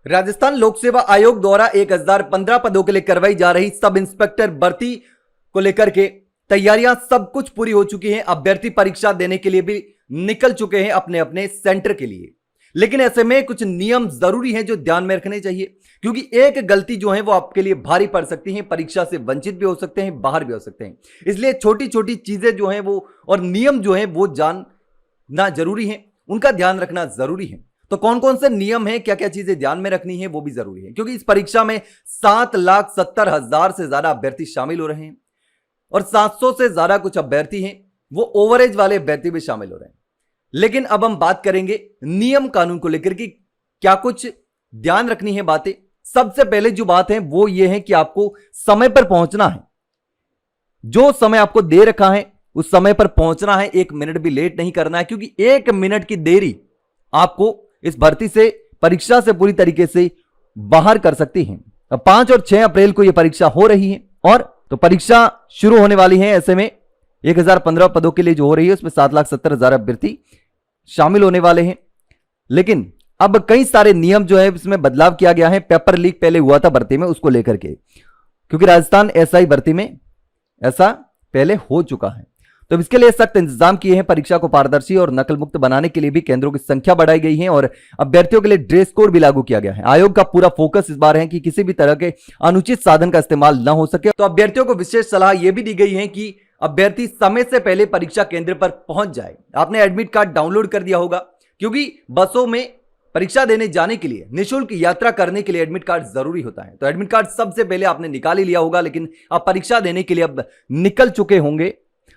राजस्थान लोक सेवा आयोग द्वारा 1015 पदों के लिए करवाई जा रही सब इंस्पेक्टर भर्ती को लेकर के तैयारियां सब कुछ पूरी हो चुकी हैं। अभ्यर्थी परीक्षा देने के लिए भी निकल चुके हैं अपने अपने सेंटर के लिए। लेकिन ऐसे में कुछ नियम जरूरी हैं जो ध्यान में रखने चाहिए, क्योंकि एक गलती जो है वो आपके लिए भारी पड़ सकती है, परीक्षा से वंचित भी हो सकते हैं, बाहर भी हो सकते हैं। इसलिए छोटी छोटी चीजें जो हैं वो और नियम जो है वो जानना जरूरी है, उनका ध्यान रखना जरूरी है। तो कौन कौन से नियम हैं, क्या क्या चीजें ध्यान में रखनी है वो भी जरूरी है, क्योंकि इस परीक्षा में 7,70,000 से ज्यादा अभ्यर्थी शामिल हो रहे हैं और 700 से ज्यादा कुछ अभ्यर्थी हैं वो ओवरेज वाले अभ्यर्थी भी शामिल हो रहे हैं। लेकिन अब हम बात करेंगे नियम कानून को लेकर कि क्या कुछ ध्यान रखनी है बातें। सबसे पहले जो बात है वो ये है कि आपको समय पर पहुंचना है। जो समय आपको दे रखा है उस समय पर पहुंचना है, 1 मिनट भी लेट नहीं करना है, क्योंकि 1 मिनट की देरी आपको इस भर्ती से, परीक्षा से पूरी तरीके से बाहर कर सकती है। 5 और 6 अप्रैल को यह परीक्षा हो रही है और तो परीक्षा शुरू होने वाली है। ऐसे में 1015 पदों के लिए जो हो रही है उसमें 7,70,000 अभ्यर्थी शामिल होने वाले हैं। लेकिन अब कई सारे नियम जो है इसमें बदलाव किया गया है। पेपर लीक पहले हुआ था भर्ती में, उसको लेकर के, क्योंकि राजस्थान एसआई भर्ती में ऐसा पहले हो चुका है। तो इसके लिए सख्त इंतजाम किए हैं। परीक्षा को पारदर्शी और नकल मुक्त बनाने के लिए भी केंद्रों की संख्या बढ़ाई गई है और अभ्यर्थियों के लिए ड्रेस कोड भी लागू किया गया है। आयोग का पूरा फोकस इस बार है कि किसी भी तरह के अनुचित साधन का इस्तेमाल न हो सके। तो अभ्यर्थियों को विशेष सलाह यह भी दी गई है कि अभ्यर्थी समय से पहले परीक्षा केंद्र पर पहुंच जाए। आपने एडमिट कार्ड डाउनलोड कर दिया होगा, क्योंकि बसों में परीक्षा देने जाने के लिए, निःशुल्क यात्रा करने के लिए एडमिट कार्ड जरूरी होता है। तो एडमिट कार्ड सबसे पहले आपने निकाल ही लिया होगा, लेकिन आप परीक्षा देने के लिए अब निकल चुके होंगे।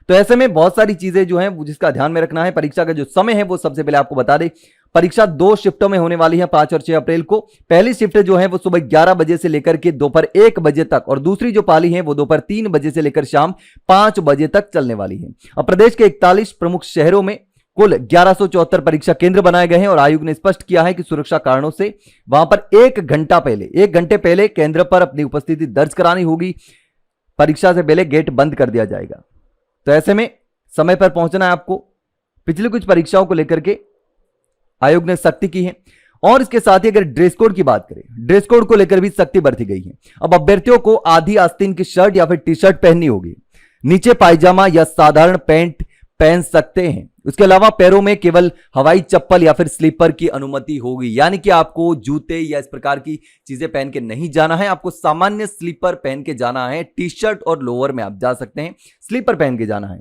तो ऐसे में बहुत सारी चीजें जो हैं जिसका ध्यान में रखना है। परीक्षा का जो समय है वो सबसे पहले आपको बता दें। परीक्षा 2 शिफ्टों में होने वाली है, 5 और 6 अप्रैल को। पहली शिफ्ट जो है वो सुबह 11 बजे से लेकर के दोपहर 1 बजे तक, और दूसरी जो पाली है वो दोपहर 3 बजे से लेकर शाम 5 बजे तक चलने वाली है। अब प्रदेश के 41 प्रमुख शहरों में कुल 1174 परीक्षा केंद्र बनाए गए हैं और आयोग ने स्पष्ट किया है कि सुरक्षा कारणों से वहां पर 1 घंटे पहले केंद्र पर अपनी उपस्थिति दर्ज करानी होगी। परीक्षा से पहले गेट बंद कर दिया जाएगा। तो ऐसे में समय पर पहुंचना है आपको। पिछली कुछ परीक्षाओं को लेकर के आयोग ने सख्ती की है। और इसके साथ ही अगर ड्रेस कोड की बात करें, ड्रेस कोड को लेकर भी सख्ती बरती गई है। अब अभ्यर्थियों को आधी आस्तीन की शर्ट या फिर टी शर्ट पहननी होगी, नीचे पायजामा या साधारण पैंट पहन सकते हैं। उसके अलावा पैरों में केवल हवाई चप्पल या फिर स्लीपर की अनुमति होगी, यानी कि आपको जूते या इस प्रकार की चीजें पहन के नहीं जाना है। आपको सामान्य स्लीपर पहन के जाना है। टी शर्ट और लोअर में आप जा सकते हैं, स्लीपर पहन के जाना है,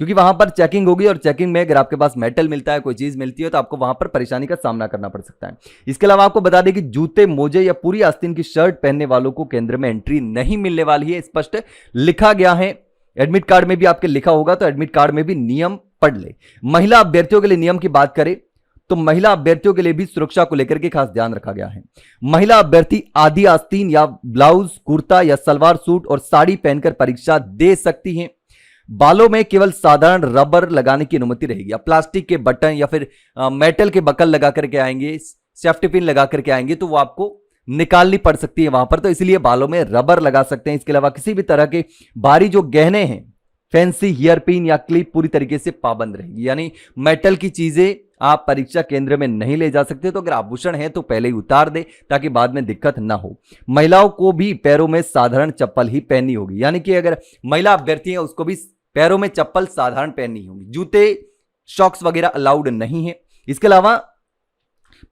क्योंकि वहां पर चेकिंग होगी और चेकिंग में अगर आपके पास मेटल मिलता है, कोई चीज मिलती है, तो आपको वहां पर परेशानी का सामना करना पड़ सकता है। इसके अलावा आपको बता दें कि जूते, मोजे या पूरी आस्तीन की शर्ट पहनने वालों को केंद्र में एंट्री नहीं मिलने वाली है, स्पष्ट लिखा गया है। एडमिट कार्ड में भी आपके लिखा होगा, तो एडमिट कार्ड में भी नियम पढ़ ले। महिला अभ्यर्थियों के लिए नियम की बात करें तो महिला अभ्यर्थियों के लिए भी सुरक्षा को लेकर के खास ध्यान रखा गया है। महिला अभ्यर्थी आधी आस्तीन या ब्लाउज, कुर्ता या सलवार सूट और साड़ी पहनकर परीक्षा दे सकती हैं। बालों में केवल साधारण रबर लगाने की अनुमति रहेगी। अब प्लास्टिक के बटन या फिर मेटल के बकल लगा करके आएंगे, सेफ्टी पिन लगा करके आएंगे, तो वो आपको निकालनी पड़ सकती है वहां पर, तो इसलिए बालों में रबर लगा सकते हैं। इसके अलावा किसी भी तरह के भारी जो गहने हैं, फैंसी हेयर पिन या क्लिप पूरी तरीके से पाबंद रहेगी, यानी मेटल की चीजें आप परीक्षा केंद्र में नहीं ले जा सकते। तो अगर आभूषण है तो पहले ही उतार दे ताकि बाद में दिक्कत ना हो। महिलाओं को भी पैरों में साधारण चप्पल ही पहननी होगी, यानी कि अगर महिला अभ्यर्थी है उसको भी पैरों में चप्पल साधारण पहननी होगी। जूते, सॉक्स वगैरह अलाउड नहीं है। इसके अलावा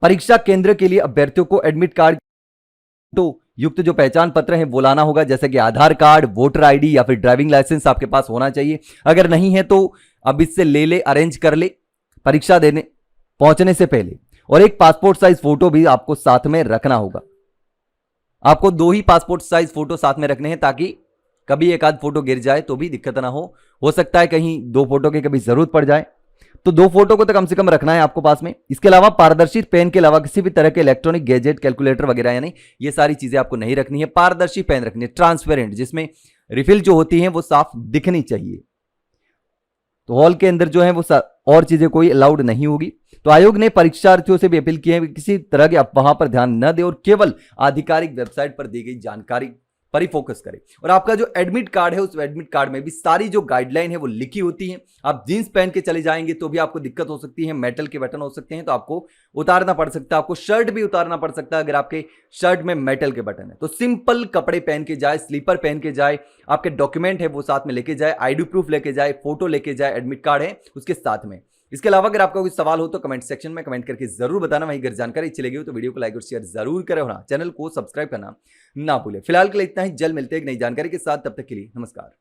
परीक्षा केंद्र के लिए अभ्यर्थियों को एडमिट कार्ड तो युक्त जो पहचान पत्र है वो लाना होगा, जैसे कि आधार कार्ड, वोटर आईडी या फिर ड्राइविंग लाइसेंस आपके पास होना चाहिए। अगर नहीं है तो अब इससे ले ले, अरेंज कर ले परीक्षा देने पहुंचने से पहले। और एक पासपोर्ट साइज फोटो भी आपको साथ में रखना होगा। आपको 2 ही पासपोर्ट साइज फोटो साथ में रखने हैं, ताकि कभी एक आध फोटो गिर जाए तो भी दिक्कत ना हो सकता है कहीं 2 फोटो की कभी जरूरत पड़ जाए, तो 2 फोटो को तो कम से कम रखना है आपको पास में। इसके अलावा पारदर्शी पेन के अलावा किसी भी तरह के इलेक्ट्रॉनिक गैजेट, कैलकुलेटर वगैरह, यानी ये सारी चीजें आपको नहीं रखनी है। पारदर्शी पेन रखनी है, ट्रांसपेरेंट, जिसमें रिफिल जो होती है वो साफ दिखनी चाहिए। तो हॉल के अंदर जो है वो और चीजें कोई अलाउड नहीं होगी। तो आयोग ने परीक्षार्थियों से भी अपील की है कि किसी तरह के अफवाह पर ध्यान न दे और केवल आधिकारिक वेबसाइट पर दी गई जानकारी पर ही फोकस करें। और आपका जो एडमिट कार्ड है उस एडमिट कार्ड में भी सारी जो गाइडलाइन है वो लिखी होती है। आप जींस पहन के चले जाएंगे तो भी आपको दिक्कत हो सकती है, मेटल के बटन हो सकते हैं तो आपको उतारना पड़ सकता है, आपको शर्ट भी उतारना पड़ सकता है अगर आपके शर्ट में मेटल के बटन है। तो सिंपल कपड़े पहन के जाए, स्लीपर पहन के जाए, आपके डॉक्यूमेंट है वो साथ में लेके जाए, आईडी प्रूफ लेके जाए, फोटो लेके जाए, एडमिट कार्ड है उसके साथ में। इसके अलावा अगर आपका कोई सवाल हो तो कमेंट सेक्शन में कमेंट करके जरूर बताना। वहीं अगर जानकारी अच्छी लगी हो तो वीडियो को लाइक और शेयर जरूर करें और चैनल को सब्सक्राइब करना ना भूलें। फिलहाल के लिए इतना ही, जल्द मिलते हैं एक नई जानकारी के साथ, तब तक के लिए नमस्कार।